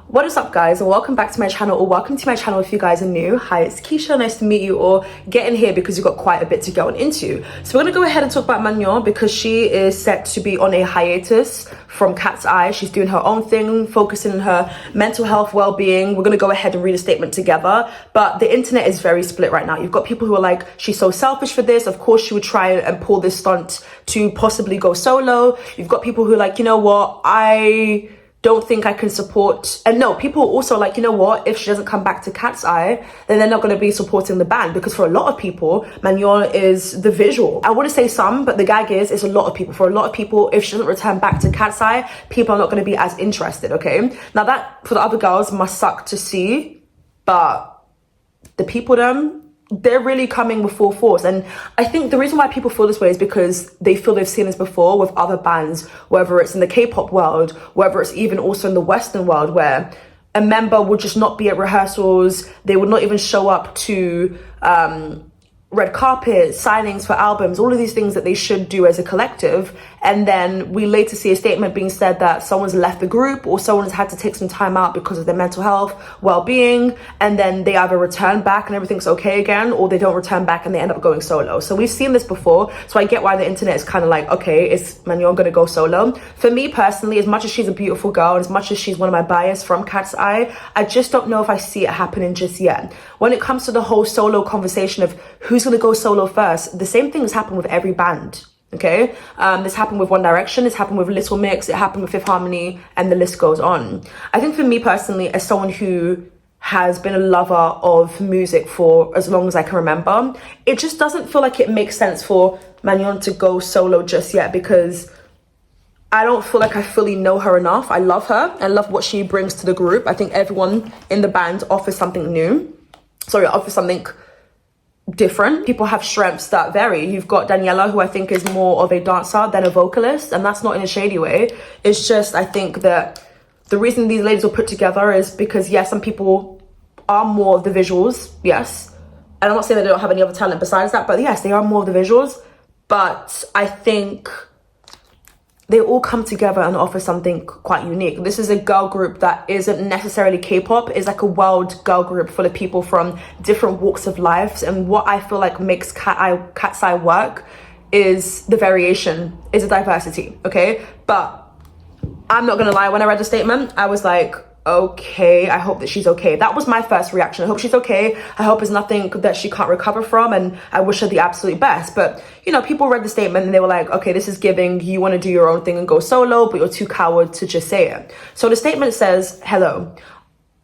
What is up, guys, and welcome back to my channel, or welcome to my channel if you guys are new. Hi, it's Keisha, nice to meet you, or get in here because you've got quite a bit to go into. So we're gonna go ahead and talk about Manon because she is set to be on a hiatus from KATSEYE. She's doing her own thing, focusing on her mental health, well-being. We're gonna go ahead and read a statement together, but the internet is very split right now. You've got people who are like, she's so selfish for this. Of course she would try and pull this stunt to possibly go solo. You've got people who are like, you know what, I don't think I can support, and no, people also like, you know what, if she doesn't come back to KATSEYE, then they're not going to be supporting the band, because for a lot of people, Manon is the visual. I wouldn't say some, but the gag is, it's a lot of people. For a lot of people, if she doesn't return back to KATSEYE, people are not going to be as interested, okay? Now that, for the other girls, must suck to see, but the people, they're really coming with full force. And I think the reason why people feel this way is because they feel they've seen this before with other bands, whether it's in the K-pop world, whether it's even also in the Western world, where a member would just not be at rehearsals, they would not even show up to red carpet, signings for albums, all of these things that they should do as a collective. And then we later see a statement being said that someone's left the group or someone's had to take some time out because of their mental health, well-being, and then they either return back and everything's okay again, or they don't return back and they end up going solo. So we've seen this before, so I get why the internet is kind of like, okay, is Manon gonna go solo? For me personally, as much as she's a beautiful girl, and as much as she's one of my bias from KATSEYE, I just don't know if I see it happening just yet. When it comes to the whole solo conversation of who's gonna go solo first, the same thing has happened with every band. Okay, this happened with One Direction, this happened with Little Mix, it happened with Fifth Harmony, and the list goes on. I think for me personally, as someone who has been a lover of music for as long as I can remember, it just doesn't feel like it makes sense for Manon to go solo just yet, because I don't feel like I fully know her enough. I love her, I love what she brings to the group. I think everyone in the band offers something new. Sorry, offers something different. People have strengths that vary. You've got Daniela, who I think is more of a dancer than a vocalist, and that's not in a shady way. It's just, I think that the reason these ladies were put together is because, yes, some people are more of the visuals, yes, and I'm not saying that they don't have any other talent besides that, but yes, they are more of the visuals. But I think they all come together and offer something quite unique. This is a girl group that isn't necessarily K-pop. It's like a world girl group full of people from different walks of life. And what I feel like makes KATSEYE work is the variation, is the diversity, okay? But I'm not gonna lie, when I read the statement, I was like, okay, I hope that she's okay. That was my first reaction. I hope she's okay. I hope it's nothing that she can't recover from, and I wish her the absolute best. But, you know, people read the statement and they were like, okay, this is giving, you want to do your own thing and go solo, but you're too coward to just say it. So the statement says, hello.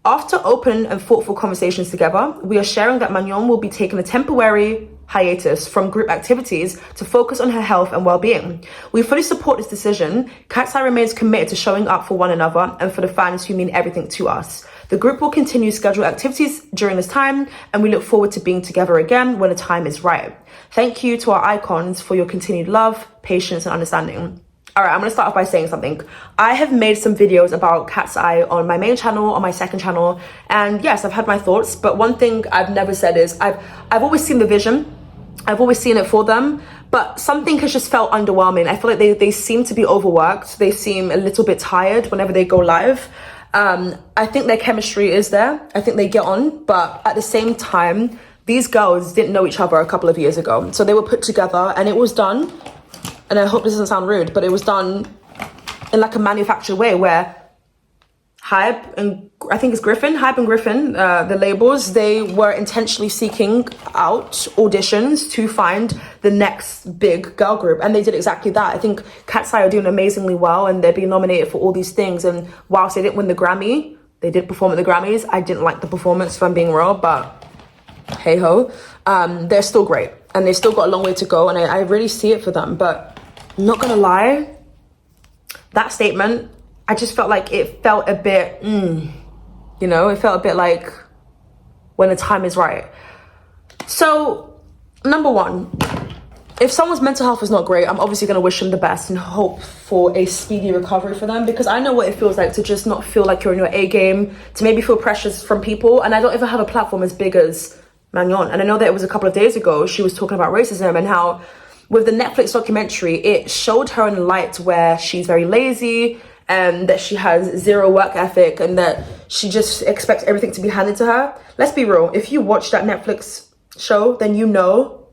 After open and thoughtful conversations together, we are sharing that Manon will be taking a temporary hiatus from group activities to focus on her health and well-being. We fully support this decision. KATSEYE remains committed to showing up for one another and for the fans who mean everything to us. The group will continue scheduled activities during this time, and we look forward to being together again when the time is right. Thank you to our icons for your continued love, patience, and understanding. All right, I'm gonna start off by saying something. I have made some videos about KATSEYE on my main channel, on my second channel, and yes, I've had my thoughts, but one thing I've never said is I've always seen the vision, I've always seen it for them, but something has just felt underwhelming. I feel like they seem to be overworked, they seem a little bit tired whenever they go live. I think their chemistry is there, I think they get on, but at the same time, these girls didn't know each other a couple of years ago, so they were put together and it was done, and I hope this doesn't sound rude, but it was done in like a manufactured way where Hype and I think it's Griffin, Hype and Griffin, the labels, they were intentionally seeking out auditions to find the next big girl group, and they did exactly that. I think KATSEYE are doing amazingly well and they're being nominated for all these things, and whilst they didn't win the Grammy, they did perform at the Grammys. I didn't like the performance, if I'm being real, but hey ho, they're still great and they've still got a long way to go, and I really see it for them. But I'm not gonna lie, that statement, I just felt like it felt a bit, you know, it felt a bit like when the time is right. So, number one, if someone's mental health is not great, I'm obviously going to wish them the best and hope for a speedy recovery for them, because I know what it feels like to just not feel like you're in your A game, to maybe feel pressures from people. And I don't even have a platform as big as Manon. And I know that it was a couple of days ago, she was talking about racism and how with the Netflix documentary, it showed her in a light where she's very lazy, and that she has zero work ethic, and that she just expects everything to be handed to her. Let's be real. If you watch that Netflix show, then you know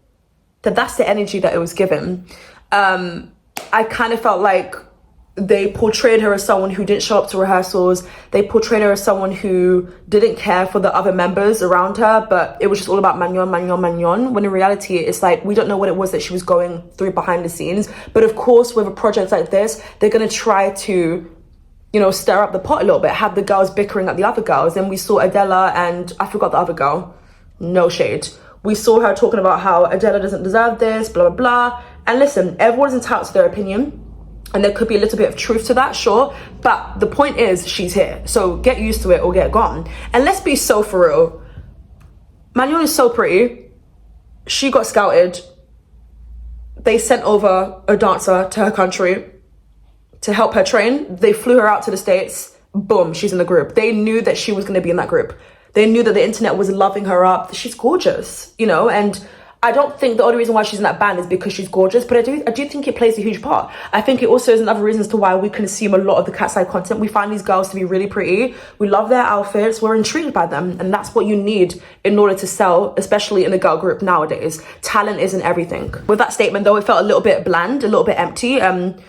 that that's the energy that it was given. I kind of felt like they portrayed her as someone who didn't show up to rehearsals. They portrayed her as someone who didn't care for the other members around her, but it was just all about Manon, when in reality, it's like, we don't know what it was that she was going through behind the scenes. But of course, with a project like this, they're going to try to, you know, stir up the pot a little bit, have the girls bickering at the other girls. And we saw Adela and I forgot the other girl. No shade. We saw her talking about how Adela doesn't deserve this, blah, blah, blah. And listen, everyone's entitled to their opinion. And there could be a little bit of truth to that, sure. But the point is, she's here. So get used to it or get gone. And let's be so for real. Manon is so pretty. She got scouted. They sent over a dancer to her country to help her train. They flew her out to the States. Boom, she's in the group. They knew that she was going to be in that group. They knew that the internet was loving her up. She's gorgeous, you know, and I don't think the only reason why she's in that band is because she's gorgeous, but I do think it plays a huge part. I think it also is another reason as to why we consume a lot of the KATSEYE content. We find these girls to be really pretty. We love their outfits. We're intrigued by them. And that's what you need in order to sell, especially in the girl group nowadays. Talent isn't everything. With that statement, though, it felt a little bit bland, a little bit empty. And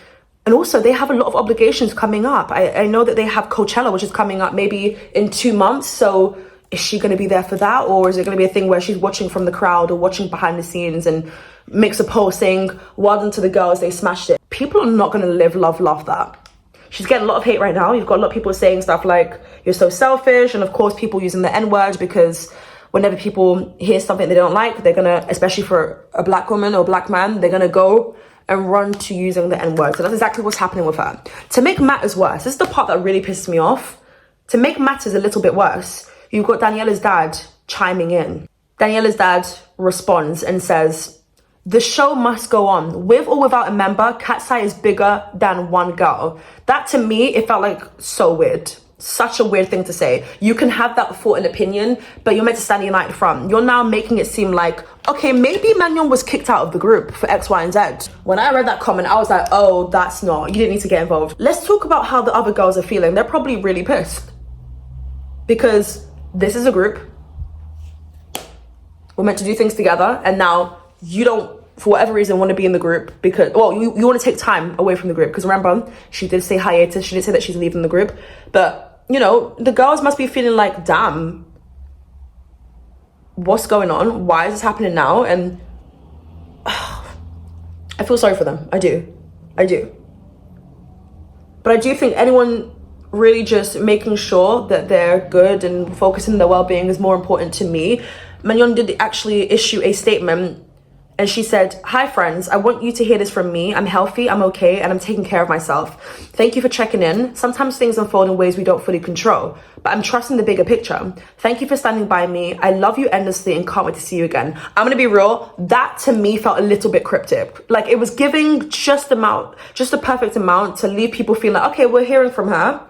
also, they have a lot of obligations coming up. I know that they have Coachella, which is coming up maybe in 2 months. So is she going to be there for that? Or is it going to be a thing where she's watching from the crowd or watching behind the scenes and makes a post saying, well done to the girls, they smashed it? People are not going to live, love that. She's getting a lot of hate right now. You've got a lot of people saying stuff like, you're so selfish. And of course, people using the N-word, because whenever people hear something they don't like, they're going to, especially for a black woman or black man, they're going to go and run to using the N-word. So that's exactly what's happening with her. To make matters worse, this is the part that really pisses me off. To make matters a little bit worse, you've got Daniela's dad chiming in. Daniela's dad responds and says, the show must go on. With or without a member, KATSEYE is bigger than one girl. That to me, it felt like so weird. Such a weird thing to say. You can have that thought and opinion, but you're meant to stand united front. You're now making it seem like, okay, maybe Manon was kicked out of the group for X, Y, and Z. When I read that comment, I was like, oh, that's not, you didn't need to get involved. Let's talk about how the other girls are feeling. They're probably really pissed. Because this is a group. We're meant to do things together. And now you don't, for whatever reason, want to be in the group because, well, you want to take time away from the group. Because remember, she did say hiatus. She did say that she's leaving the group. But, you know, the girls must be feeling like, damn, what's going on? Why is this happening now? And I feel sorry for them. I do. But I do think anyone really just making sure that they're good and focusing on their well-being is more important to me. Manon did actually issue a statement and she said, hi friends, I want you to hear this from me. I'm healthy, I'm okay, and I'm taking care of myself. Thank you for checking in. Sometimes things unfold in ways we don't fully control, but I'm trusting the bigger picture. Thank you for standing by me. I love you endlessly and can't wait to see you again. I'm gonna be real, that to me felt a little bit cryptic. Like it was giving just the perfect amount to leave people feeling like, okay, we're hearing from her,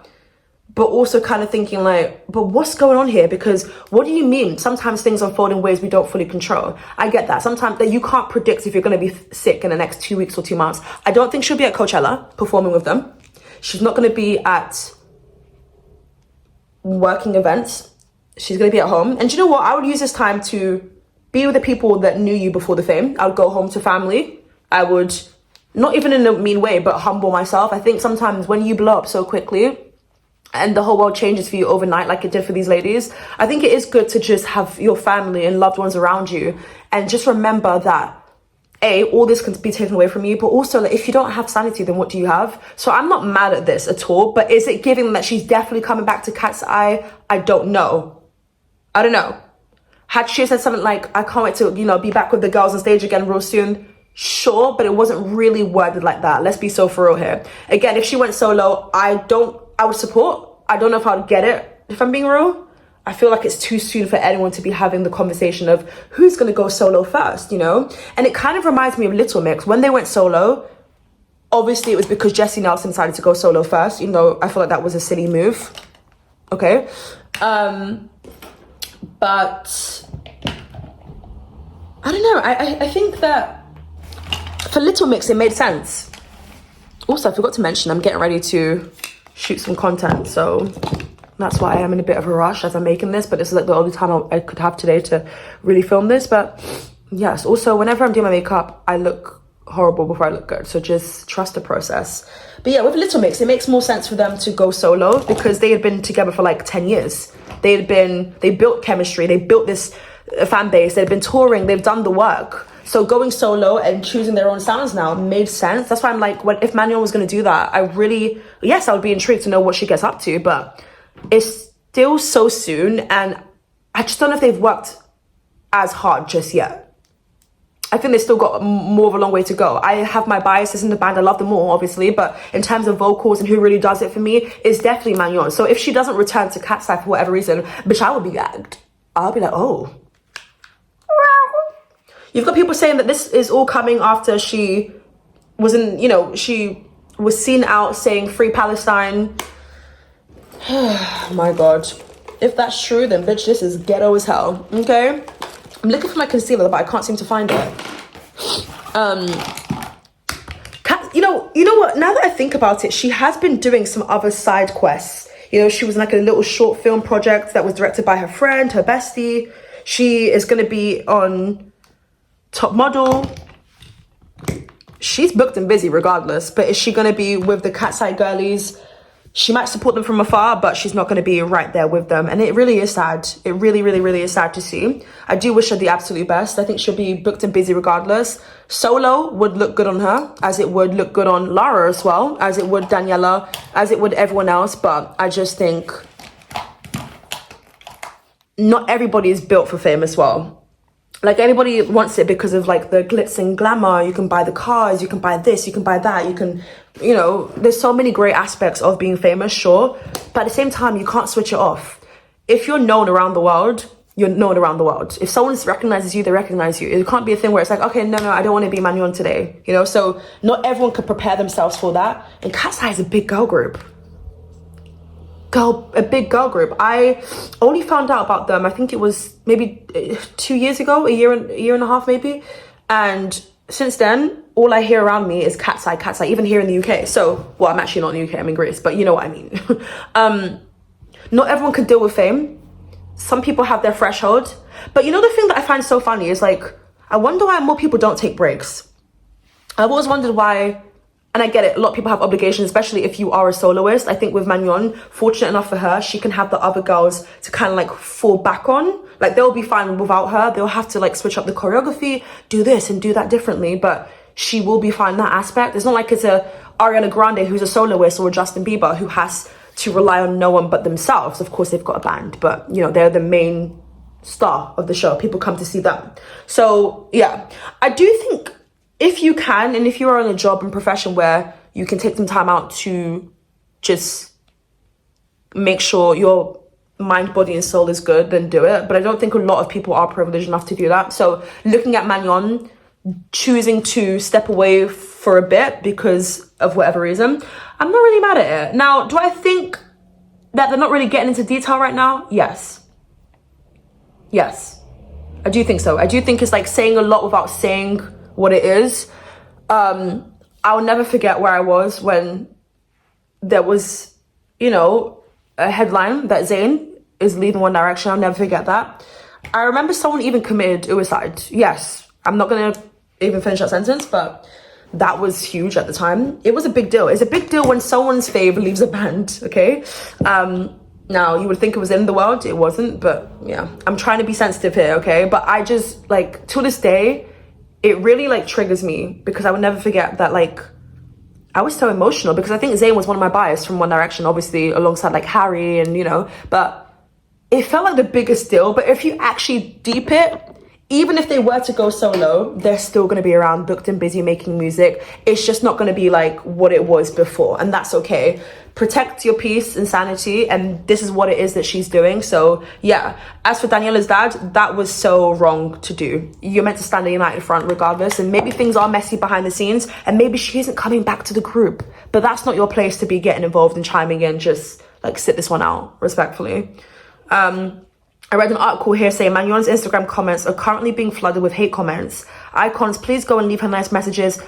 but also kind of thinking like, but what's going on here? Because what do you mean? Sometimes things unfold in ways we don't fully control. I get that. Sometimes that you can't predict if you're going to be sick in the next 2 weeks or 2 months. I don't think she'll be at Coachella performing with them. She's not going to be at working events. She's going to be at home. And do you know what? I would use this time to be with the people that knew you before the fame. I would go home to family. I would, not even in a mean way, but humble myself. I think sometimes when you blow up so quickly, and the whole world changes for you overnight like it did for these ladies, I think it is good to just have your family and loved ones around you and just remember that all this can be taken away from you, but also like, if you don't have sanity, then what do you have? So I'm not mad at this at all, but is it giving that she's definitely coming back to KATSEYE? I don't know. Had she said something like, I can't wait to, you know, be back with the girls on stage again real soon, sure, but it wasn't really worded like that. Let's be so for real here. Again, if she went solo, I would support. I don't know if I'd get it, if I'm being real. I feel like it's too soon for anyone to be having the conversation of who's going to go solo first, you know? And it kind of reminds me of Little Mix. When they went solo, obviously it was because Jessie Nelson decided to go solo first, you know, I feel like that was a silly move. Okay? But I don't know. I think that for Little Mix, it made sense. Also, I forgot to mention, I'm getting ready to shoot some content, so That's why I am in a bit of a rush as I'm making this, but this is like the only time I could have today to really film this. But yes, also whenever I'm doing my makeup, I look horrible before I look good, so just trust the process. But yeah, with Little Mix, it makes more sense for them to go solo because they had been together for like 10 years. They built chemistry, they built this fan base, they've been touring, they've done the work. So going solo and choosing their own sounds now made sense. That's why I'm like, if Manon was going to do that, I would be intrigued to know what she gets up to, but it's still so soon, and I just don't know if they've worked as hard just yet. I think they still got more of a long way to go. I have my biases in the band. I love them all, obviously. But in terms of vocals and who really does it for me, it's definitely Manon. So if she doesn't return to KATSEYE for whatever reason, bitch, I would be gagged. I'll be like, oh. You've got people saying that this is all coming after she was she was seen out saying free Palestine. Oh my God. If that's true, then bitch, this is ghetto as hell. Okay? I'm looking for my concealer, but I can't seem to find it. You know what? Now that I think about it, she has been doing some other side quests. You know, she was in like a little short film project that was directed by her friend, her bestie. She is going to be on Top Model. She's booked and busy regardless, but is she going to be with the KATSEYE girlies? She might support them from afar, but she's not going to be right there with them. And it really is sad. It really, really, really is sad to see. I do wish her the absolute best. I think she'll be booked and busy regardless. Solo would look good on her, as it would look good on Lara as well, as it would Daniela, as it would everyone else. But I just think not everybody is built for fame as well. Like, everybody wants it because of like the glitz and glamour. You can buy the cars, you can buy this, you can buy that, you can, there's so many great aspects of being famous, sure. But at the same time, you can't switch it off. If you're known around the world, you're known around the world. If someone recognizes you, they recognize you. It can't be a thing where it's like, okay, no, I don't want to be Manon today. So not everyone could prepare themselves for that. And KATSEYE is a big girl group. A big girl group. I only found out about them, I think it was maybe 2 years ago, a year and a half maybe. And since then, all I hear around me is KATSEYE, even here in the UK. So, well, I'm actually not in the UK, I'm in Greece, but you know what I mean. Not everyone can deal with fame. Some people have their threshold. But the thing that I find so funny is like, I wonder why more people don't take breaks. I've always wondered why. And I get it, a lot of people have obligations, especially if you are a soloist. I think with Manon, fortunate enough for her, she can have the other girls to kind of like fall back on. Like, they'll be fine without her. They'll have to like switch up the choreography, do this and do that differently. But she will be fine in that aspect. It's not like it's a Ariana Grande who's a soloist or a Justin Bieber who has to rely on no one but themselves. Of course, they've got a band, but they're the main star of the show. People come to see them. So yeah, I do think, if you can, and if you are in a job and profession where you can take some time out to just make sure your mind, body and soul is good, then do it. But I don't think a lot of people are privileged enough to do that. So looking at Manon choosing to step away for a bit because of whatever reason, I'm not really mad at it. Now, do I think that they're not really getting into detail right now? Yes. I do think so. I do think it's like saying a lot without saying what it is. I'll never forget where I was when there was, a headline that Zayn is leaving One Direction. I'll never forget that. I remember someone even committed suicide. Yes, I'm not gonna even finish that sentence, but that was huge at the time. It was a big deal. It's a big deal when someone's fave leaves a band, okay? Now, you would think it was in the world. It wasn't, but yeah. I'm trying to be sensitive here, okay? But I just, like, to this day, it really like triggers me because I would never forget that I was so emotional because I think Zayn was one of my bias from One Direction, obviously alongside like Harry and but it felt like the biggest deal. But if you actually deep it, even if they were to go solo, they're still going to be around, booked and busy making music. It's just not going to be like what it was before, and that's okay. Protect your peace and sanity, and this is what it is that she's doing. So yeah, as for Daniela's dad, that was so wrong to do. You're meant to stand a united front regardless, and maybe things are messy behind the scenes, and maybe she isn't coming back to the group, but that's not your place to be getting involved and chiming in. Just like sit this one out respectfully. I read an article here saying Manon's Instagram comments are currently being flooded with hate comments. Icons, please go and leave her nice messages.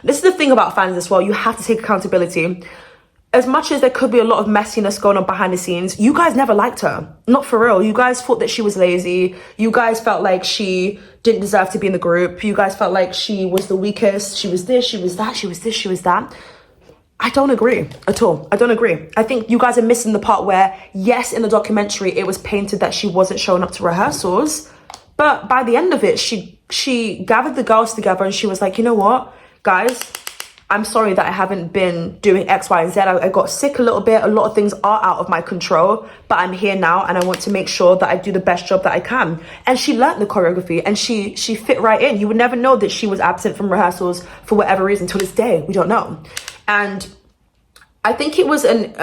This is the thing about fans as well. You have to take accountability. as much as there could be a lot of messiness going on behind the scenes, you guys never liked her. Not for real. You guys thought that she was lazy. You guys felt like she didn't deserve to be in the group. You guys felt like she was the weakest. She was this, she was that, she was this, she was that. I don't agree at all. I don't agree. I think you guys are missing the part where, yes, in the documentary, it was painted that she wasn't showing up to rehearsals. But by the end of it, she gathered the girls together and she was like, you know what, guys, I'm sorry that I haven't been doing X, Y, and Z. I got sick a little bit. A lot of things are out of my control, but I'm here now and I want to make sure that I do the best job that I can. And she learned the choreography and she fit right in. You would never know that she was absent from rehearsals for whatever reason till this day. We don't know. And I think it was an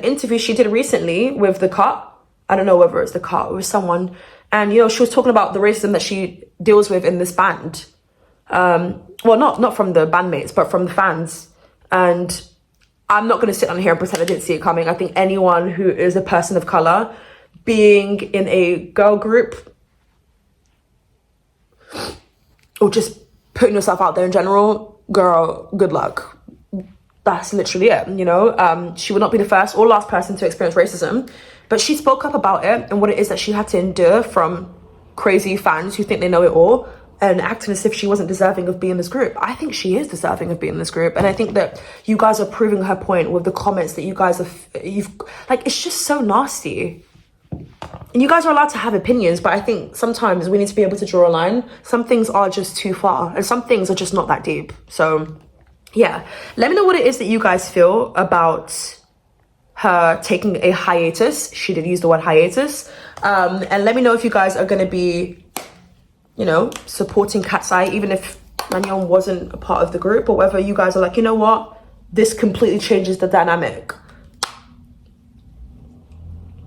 interview she did recently with The Cut. I don't know whether it's The Cut or someone. And, you know, she was talking about the racism that she deals with in this band. Well, not from the bandmates, but from the fans. And I'm not going to sit on here and pretend I didn't see it coming. I think anyone who is a person of color being in a girl group or just putting yourself out there in general, girl, good luck. That's literally it, you know. She would not be the first or last person to experience racism, but she spoke up about it and what it is that she had to endure from crazy fans who think they know it all and acting as if she wasn't deserving of being in this group. I think she is deserving of being in this group. And I think that you guys are proving her point with the comments that you guys you've like, it's just so nasty. And you guys are allowed to have opinions, but I think sometimes we need to be able to draw a line. Some things are just too far and some things are just not that deep. So yeah, let me know what it is that you guys feel about her taking a hiatus. She did use the word hiatus. And let me know if you guys are going to be, you know, supporting KATSEYE, even if Manon wasn't a part of the group, or whether you guys are like, you know what, this completely changes the dynamic.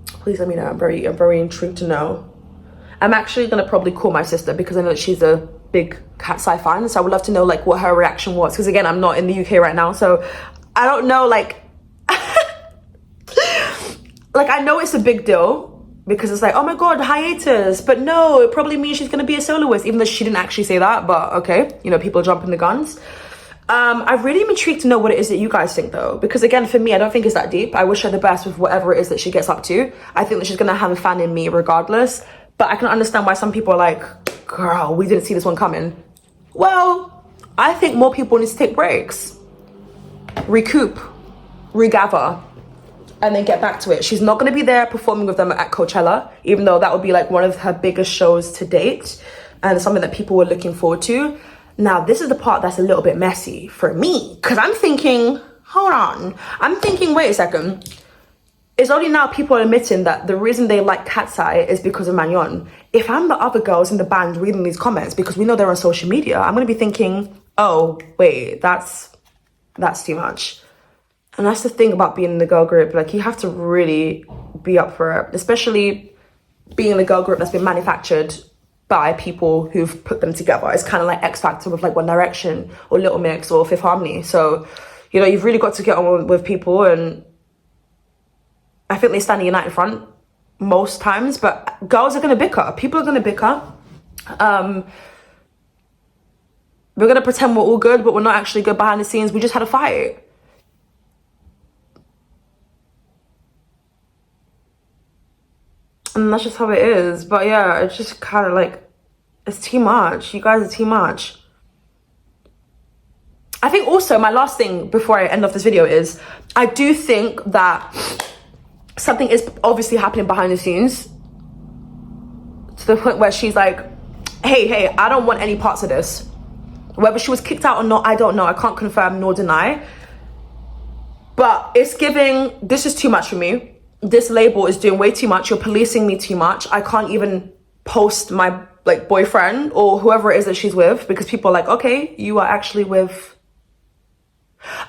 Please let me know. I'm very intrigued to know. I'm actually going to probably call my sister because I know that she's a big KATSEYE fan, so I would love to know like what her reaction was, because again, I'm not in the UK right now, so I don't know, like like I know it's a big deal because it's like, oh my god, hiatus, but no, it probably means she's gonna be a soloist, even though she didn't actually say that, but okay, you know, people are jumping the guns. I really am intrigued to know what it is that you guys think though, because again, for me, I don't think it's that deep. I wish her the best with whatever it is that she gets up to. I think that she's gonna have a fan in me regardless, but I can understand why some people are like, girl, we didn't see this one coming. Well, I think more people need to take breaks, recoup, regather, and then get back to it. She's not going to be there performing with them at Coachella, even though that would be like one of her biggest shows to date and something that people were looking forward to. Now, this is the part that's a little bit messy for me, because I'm thinking, hold on. I'm thinking, wait a second. It's only now people are admitting that the reason they like KATSEYE is because of Manon. If I'm the other girls in the band reading these comments, because we know they're on social media, I'm going to be thinking, oh, wait, that's too much. And that's the thing about being in the girl group. Like, you have to really be up for it, especially being in a girl group that's been manufactured by people who've put them together. It's kind of like X Factor with like One Direction or Little Mix or Fifth Harmony. So, you know, you've really got to get on with people, and I think they stand a united front most times, but girls are going to bicker. People are going to bicker. We're going to pretend we're all good, but we're not actually good behind the scenes. We just had a fight. And that's just how it is. But yeah, it's just kind of like, it's too much. You guys are too much. I think also my last thing before I end off this video is, I do think that something is obviously happening behind the scenes to the point where she's like, hey, I don't want any parts of this. Whether she was kicked out or not, I don't know. I can't confirm nor deny. But it's giving, this is too much for me. This label is doing way too much. You're policing me too much. I can't even post my like boyfriend or whoever it is that she's with, because people are like, okay, you are actually with,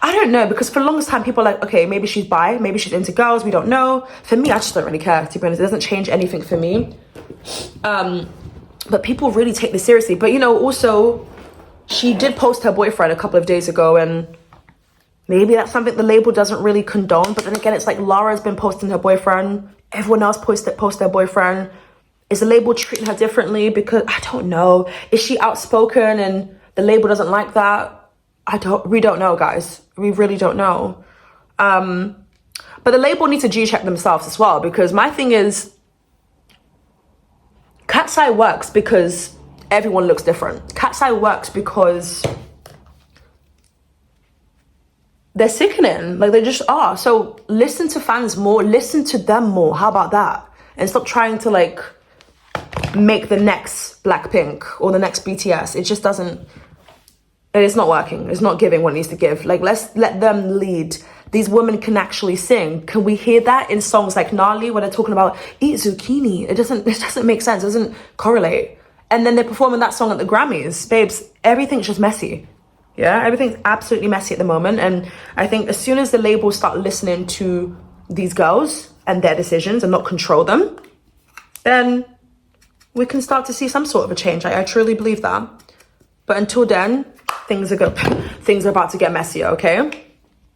I don't know, because for the longest time people are like, okay, maybe she's bi, maybe she's into girls, we don't know. For me, I just don't really care, to be honest. It doesn't change anything for me. But people really take this seriously. But you know, also, she did post her boyfriend a couple of days ago, and maybe that's something the label doesn't really condone. But then again, it's like Lara's been posting her boyfriend. Everyone else post their boyfriend. Is the label treating her differently? Because I don't know. Is she outspoken and the label doesn't like that? We don't know, guys. We really don't know. But the label needs to G-check themselves as well, because my thing is, KATSEYE works because everyone looks different. KATSEYE works because they're sickening, like they just are. So listen to fans more, listen to them more. How about that? And stop trying to like make the next Blackpink or the next BTS. It just doesn't, it's not working. It's not giving what it needs to give. Like, let's let them lead. These women can actually sing. Can we hear that in songs like Gnarly, where they're talking about eat zucchini? It doesn't make sense. It doesn't correlate. And then they're performing that song at the Grammys. Babes, everything's just messy. Yeah, everything's absolutely messy at the moment. And I think as soon as the labels start listening to these girls and their decisions and not control them, then we can start to see some sort of a change. I truly believe that. But until then, things are about to get messier, okay?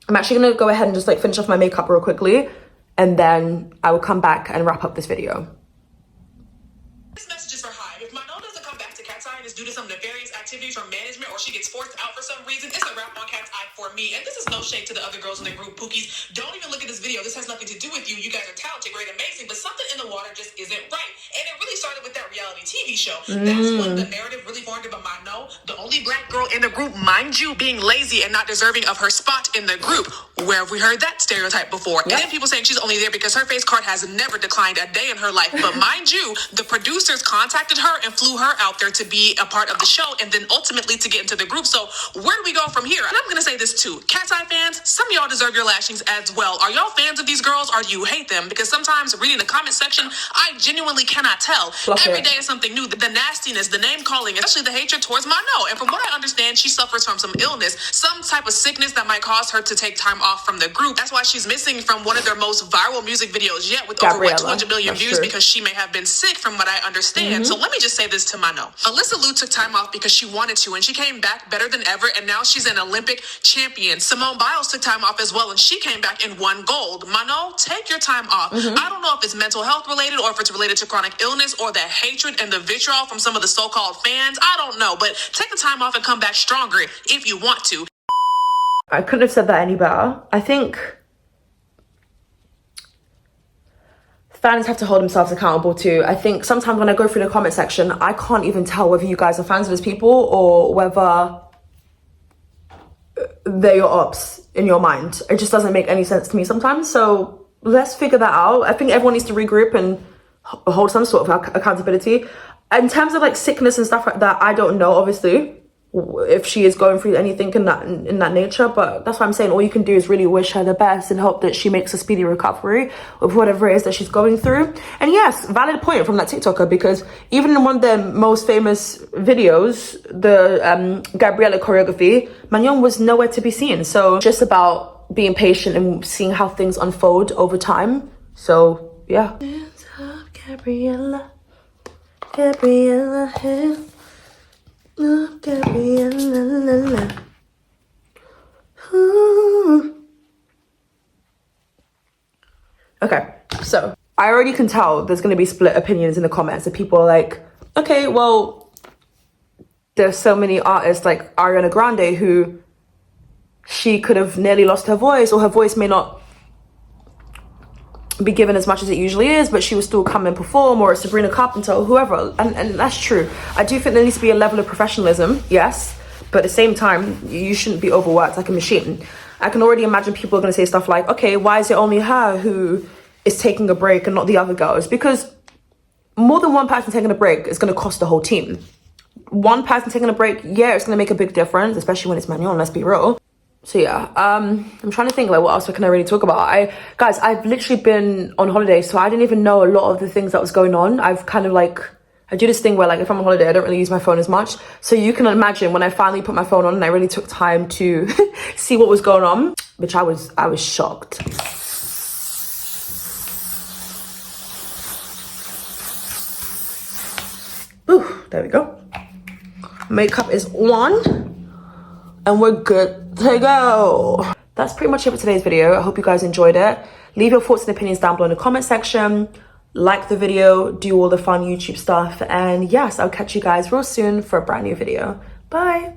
I'm actually gonna go ahead and just like finish off my makeup real quickly, and then I will come back and wrap up this video. This message is for Hive. If Manon doesn't come back to KATSEYE and is due to some nefarious activities from management, or she gets forced out for some reason, it's a wrap on KATSEYE for me. And this is no shade to the other girls in the group, Pookies. Don't even look at this video. This has nothing to do with you. You guys are talented, great, amazing, but something in the water just isn't right. And it really started with that reality TV show. That's when the narrative really formed about Manon, the only black girl in the group, mind you, being lazy and not deserving of her spot in the group. Where have we heard that stereotype before? Yep. And then people saying she's only there because her face card has never declined a day in her life. But mind you, the producers contacted her and flew her out there to be a part of the show and then ultimately to get into the group. So where do we go from here? And I'm going to say this too. KATSEYE fans, some of y'all deserve your lashings as well. Are y'all fans of these girls or do you hate them? Because sometimes reading the comment section, I genuinely cannot tell. Every day is something new. The nastiness, the name calling, especially the hatred towards Manon. And from what I understand, she suffers from some illness, some type of sickness that might cause her to take time off from the group. That's why she's missing from one of their most viral music videos yet, with over 200 million views, because she may have been sick from what I understand. So let me just say this to Manon. Alyssa Liu took time off because she wanted to, and she came back better than ever, and now she's an Olympic champion. Simone Biles took time off as well, and she came back and won gold. Manon, take your time off. I don't know if it's mental health related or if it's related to chronic illness or the hatred and the vitriol from some of the so-called fans. I don't know, but take the time off and come back stronger if you want to. I couldn't have said that any better. I think fans have to hold themselves accountable too. I think sometimes when I go through the comment section, I can't even tell whether you guys are fans of these people or whether they're your ops in your mind. It just doesn't make any sense to me sometimes. So let's figure that out. I think everyone needs to regroup and hold some sort of accountability. In terms of like sickness and stuff like that, I don't know, obviously, if she is going through anything in that nature, but that's why I'm saying all you can do is really wish her the best and hope that she makes a speedy recovery of whatever it is that she's going through. And yes, valid point from that TikToker, because even in one of their most famous videos, the Gabriella choreography, Manon was nowhere to be seen. So just about being patient and seeing how things unfold over time. So yeah. Hands up, Gabriella, Gabriella, look at me, la, la, la. Okay, so I already can tell there's going to be split opinions in the comments. And people are like, okay, well, there's so many artists like Ariana Grande who she could have nearly lost her voice, or her voice may not be given as much as it usually is, but she will still come and perform, or Sabrina Carpenter or whoever, and that's true. I do think there needs to be a level of professionalism, yes, but at the same time you shouldn't be overworked like a machine. I can already imagine people are going to say stuff like, okay, why is it only her who is taking a break and not the other girls? Because more than one person taking a break is going to cost the whole team. One person taking a break, yeah, it's going to make a big difference, especially when it's Manon, let's be real. So yeah, I'm trying to think like what else can I really talk about. Guys, I've literally been on holiday, so I didn't even know a lot of the things that was going on. I've kind of like, I do this thing where like if I'm on holiday, I don't really use my phone as much. So you can imagine when I finally put my phone on and I really took time to see what was going on, which I was shocked. Ooh, there we go. Makeup is on. And we're good to go. That's pretty much it for today's video. I hope you guys enjoyed it. Leave your thoughts and opinions down below in the comment section. Like the video, do all the fun YouTube stuff. And yes, I'll catch you guys real soon for a brand new video. Bye.